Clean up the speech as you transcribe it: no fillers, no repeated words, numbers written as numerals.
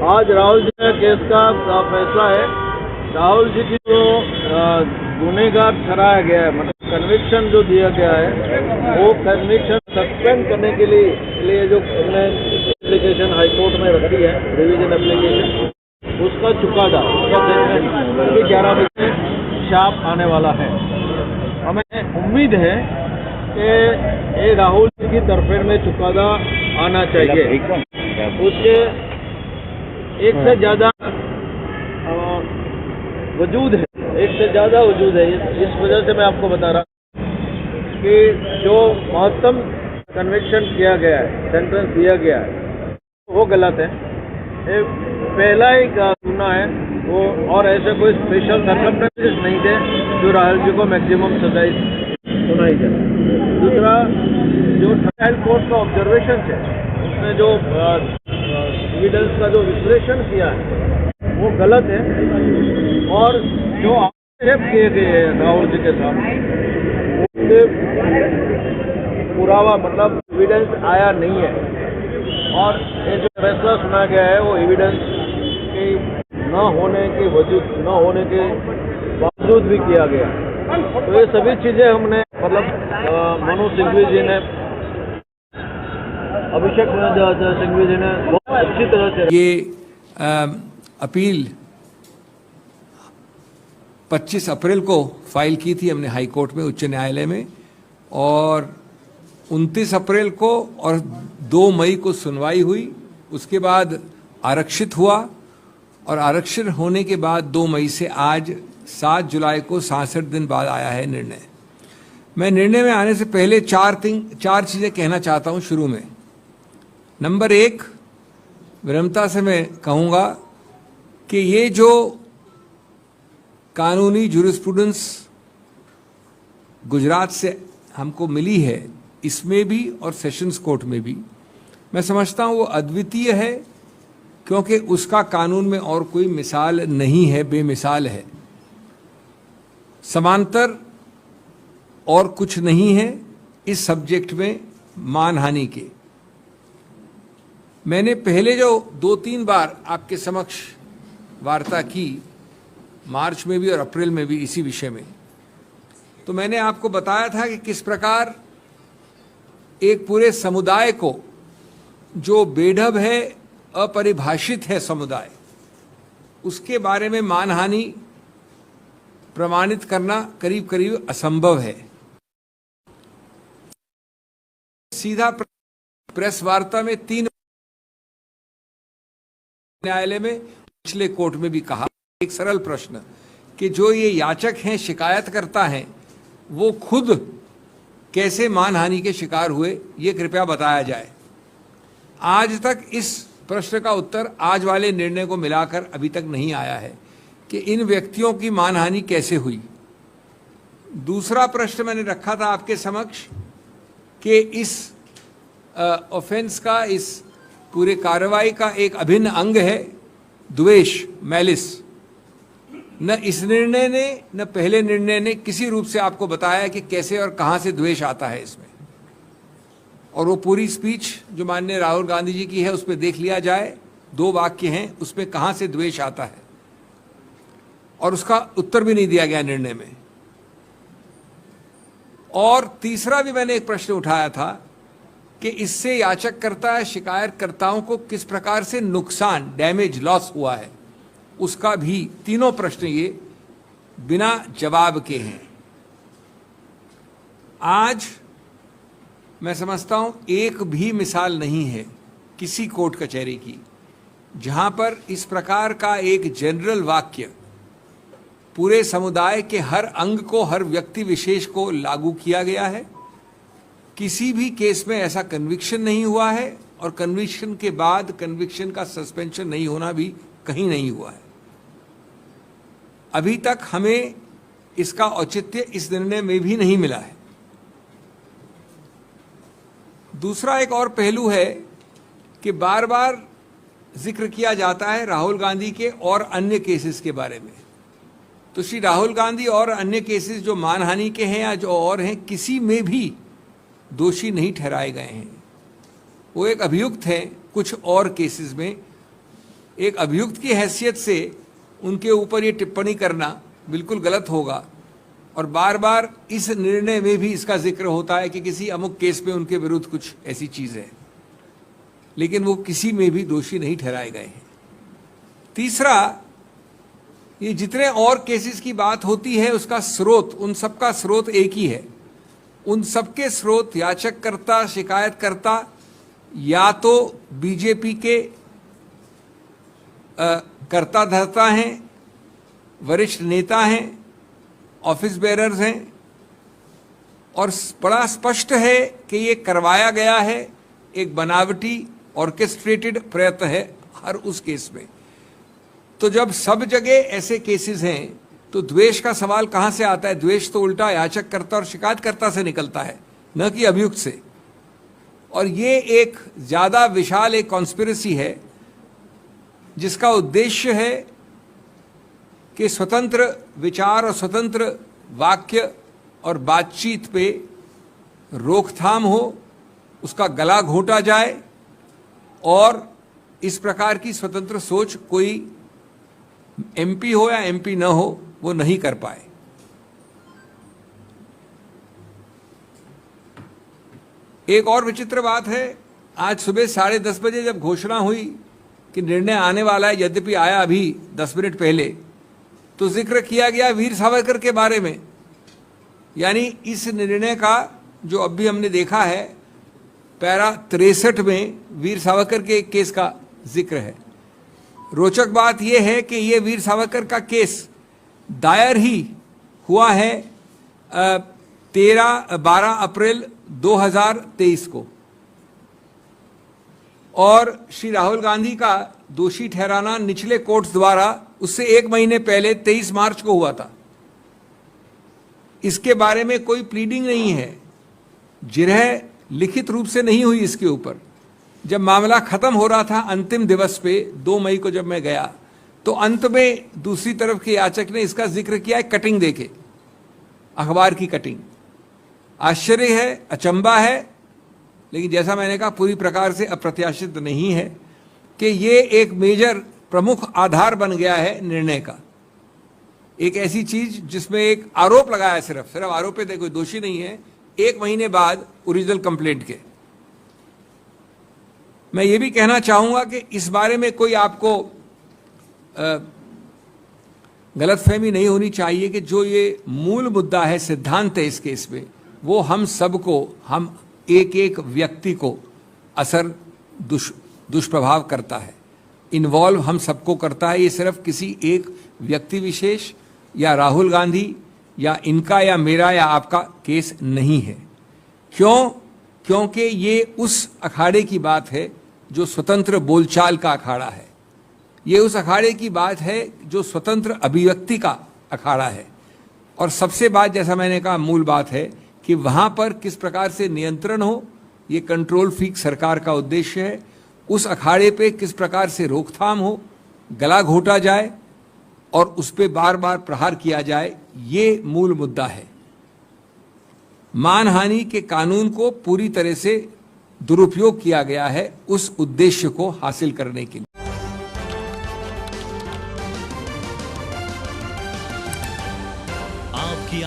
आज राहुल जी के केस का फैसला है। राहुल जी की जो गुनहगार ठहराया गया है, मतलब कन्विक्शन जो दिया गया है, वो कन्विक्शन सस्पेंड करने के लिए जो हमने एप्लीकेशन हाई कोर्ट में रखी है, रिवीजन एप्लीकेशन, उसका चुकादा, उसका जजमेंट अभी 11 बजे शार्प आने वाला है। हमें उम्मीद है कि ये राहुल जी की तरफेण में चुकादा आना चाहिए। उसके एक से ज़्यादा वजूद है, एक से ज़्यादा वजूद है। इस वजह से मैं आपको बता रहा हूँ कि जो महत्तम कन्विक्शन किया गया है, सेंटेंस दिया गया है, वो गलत है। ये पहला ही गुना है वो, और ऐसे कोई स्पेशल सर्कमस्टेंसेस नहीं थे जो राहुल जी को मैक्सिमम सजा सुनाई जाए। दूसरा, जो ट्रायल कोर्ट का ऑब्जर्वेशन है, उसमें जो एविडेंस का जो विश्लेषण किया है वो गलत है, और जो आक्षेप किए गए हैं राहुल जी के सामने, उससे पुरावा मतलब एविडेंस आया नहीं है। और ये जो फैसला सुना गया है वो एविडेंस के न होने के बावजूद भी किया गया। तो ये सभी चीज़ें हमने मतलब मनु सिंघवी जी ने, अभिषेक सिंघवी जी ने बहुत अच्छी तरह से ये अपील 25 अप्रैल को फाइल की थी हमने हाई कोर्ट में, उच्च न्यायालय में, और 29 अप्रैल को और 2 मई को सुनवाई हुई। उसके बाद आरक्षित हुआ, और आरक्षित होने के बाद 2 मई से आज 7 जुलाई को 66 दिन बाद आया है निर्णय। मैं निर्णय में आने से पहले चार चीज़ें कहना चाहता हूं शुरू में। नंबर 1, विनम्रता से मैं कहूँगा कि ये जो कानूनी जूरिस्प्रूडेंस गुजरात से हमको मिली है, इसमें भी और सेशंस कोर्ट में भी, मैं समझता हूँ वो अद्वितीय है, क्योंकि उसका कानून में और कोई मिसाल नहीं है, बेमिसाल है। समांतर और कुछ नहीं है इस सब्जेक्ट में मानहानि के। मैंने पहले जो 2-3 बार आपके समक्ष वार्ता की, मार्च में भी और अप्रैल में भी इसी विषय में, तो मैंने आपको बताया था कि किस प्रकार एक पूरे समुदाय को, जो बेढब है, अपरिभाषित है समुदाय, उसके बारे में मानहानि प्रमाणित करना करीब करीब असंभव है। सीधा प्रेस वार्ता में 3 न्यायालय में, पिछले कोर्ट में भी कहा, एक सरल प्रश्न कि जो ये याचक हैं, शिकायत करता है, वो खुद कैसे मानहानि के शिकार हुए, ये कृपया बताया जाए। आज तक इस प्रश्न का उत्तर आज वाले निर्णय को मिलाकर अभी तक नहीं आया है कि इन व्यक्तियों की मानहानि कैसे हुई। दूसरा प्रश्न मैंने रखा था आपके समक्ष कि इस ऑफेंस का, इस पूरे कार्रवाई का एक अभिन्न अंग है द्वेष, मैलिस। न इस निर्णय ने न पहले निर्णय ने किसी रूप से आपको बताया कि कैसे और कहां से द्वेष आता है इसमें। और वो पूरी स्पीच जो माननीय राहुल गांधी जी की है, उस पर देख लिया जाए, 2 वाक्य हैं, उसमें कहां से द्वेष आता है, और उसका उत्तर भी नहीं दिया गया निर्णय में। और तीसरा भी मैंने एक प्रश्न उठाया था कि इससे याचककर्ता, शिकायतकर्ताओं को किस प्रकार से नुकसान, डैमेज, लॉस हुआ है, उसका भी, तीनों प्रश्न ये बिना जवाब के हैं। आज मैं समझता हूं एक भी मिसाल नहीं है किसी कोर्ट कचहरी की जहां पर इस प्रकार का एक जनरल वाक्य पूरे समुदाय के हर अंग को, हर व्यक्ति विशेष को लागू किया गया है। किसी भी केस में ऐसा कन्विक्शन नहीं हुआ है, और कन्विक्शन के बाद कन्विक्शन का सस्पेंशन नहीं होना भी कहीं नहीं हुआ है। अभी तक हमें इसका औचित्य इस निर्णय में भी नहीं मिला है। दूसरा एक और पहलू है कि बार बार जिक्र किया जाता है राहुल गांधी के और अन्य केसेस के बारे में। तो श्री राहुल गांधी और अन्य केसेस जो मानहानि के हैं या जो और हैं, किसी में भी दोषी नहीं ठहराए गए हैं। वो एक अभियुक्त हैं कुछ और केसेस में, एक अभियुक्त की हैसियत से उनके ऊपर ये टिप्पणी करना बिल्कुल गलत होगा। और बार बार इस निर्णय में भी इसका जिक्र होता है कि किसी अमुक केस में उनके विरुद्ध कुछ ऐसी चीज है, लेकिन वो किसी में भी दोषी नहीं ठहराए गए हैं। तीसरा, ये जितने और केसेस की बात होती है उसका स्रोत, उन सबका स्रोत एक ही है। उन सबके स्रोत याचककर्ता, शिकायतकर्ता या तो बीजेपी के कर्ता धर्ता हैं, वरिष्ठ नेता हैं, ऑफिस बेरर्स हैं, और बड़ा स्पष्ट है कि ये करवाया गया है, एक बनावटी ऑर्केस्ट्रेटेड प्रयत्न है हर उस केस में। तो जब सब जगह ऐसे केसेस हैं तो द्वेष का सवाल कहां से आता है? द्वेष तो उल्टा याचककर्ता और शिकायतकर्ता से निकलता है, न कि अभियुक्त से। और ये एक ज्यादा विशाल एक कॉन्स्पिरेसी है जिसका उद्देश्य है कि स्वतंत्र विचार और स्वतंत्र वाक्य और बातचीत पे रोकथाम हो, उसका गला घोंटा जाए और इस प्रकार की स्वतंत्र सोच कोई एमपी हो या एमपी न हो वो नहीं कर पाए। एक और विचित्र बात है, आज सुबह 10:30 बजे जब घोषणा हुई कि निर्णय आने वाला है, यद्यपि आया अभी 10 मिनट पहले, तो जिक्र किया गया वीर सावरकर के बारे में। यानी इस निर्णय का जो अभी हमने देखा है, पैरा 63 में वीर सावरकर के एक केस का जिक्र है। रोचक बात यह है कि यह वीर सावरकर का केस दायर ही हुआ है 12 अप्रैल 2023 को, और श्री राहुल गांधी का दोषी ठहराना निचले कोर्ट्स द्वारा उससे 1 महीने पहले 23 मार्च को हुआ था। इसके बारे में कोई प्लीडिंग नहीं है, जिरह लिखित रूप से नहीं हुई इसके ऊपर। जब मामला खत्म हो रहा था अंतिम दिवस पे 2 मई को जब मैं गया, तो अंत में दूसरी तरफ के याचक ने इसका जिक्र किया है कटिंग देके, अखबार की कटिंग। आश्चर्य है, अचंबा है, लेकिन जैसा मैंने कहा पूरी प्रकार से अप्रत्याशित नहीं है कि ये एक मेजर प्रमुख आधार बन गया है निर्णय का। एक ऐसी चीज जिसमें एक आरोप लगाया, सिर्फ आरोप है, कोई दोषी नहीं है, 1 महीने बाद ओरिजिनल कंप्लेंट के। मैं ये भी कहना चाहूंगा कि इस बारे में कोई आपको गलतफहमी नहीं होनी चाहिए कि जो ये मूल मुद्दा है, सिद्धांत है इस केस में, वो हम सबको, हम एक एक व्यक्ति को असर दुष्प्रभाव करता है, इन्वॉल्व हम सबको करता है। ये सिर्फ किसी एक व्यक्ति विशेष या राहुल गांधी या इनका या मेरा या आपका केस नहीं है। क्यों? क्योंकि ये उस अखाड़े की बात है जो स्वतंत्र बोलचाल का अखाड़ा है। ये उस अखाड़े की बात है जो स्वतंत्र अभिव्यक्ति का अखाड़ा है। और सबसे बात, जैसा मैंने कहा, मूल बात है कि वहां पर किस प्रकार से नियंत्रण हो, ये कंट्रोल फ्रीक सरकार का उद्देश्य है। उस अखाड़े पे किस प्रकार से रोकथाम हो, गला घोटा जाए और उस पे बार बार प्रहार किया जाए, ये मूल मुद्दा है। मानहानि के कानून को पूरी तरह से दुरुपयोग किया गया है उस उद्देश्य को हासिल करने के लिए। आपकी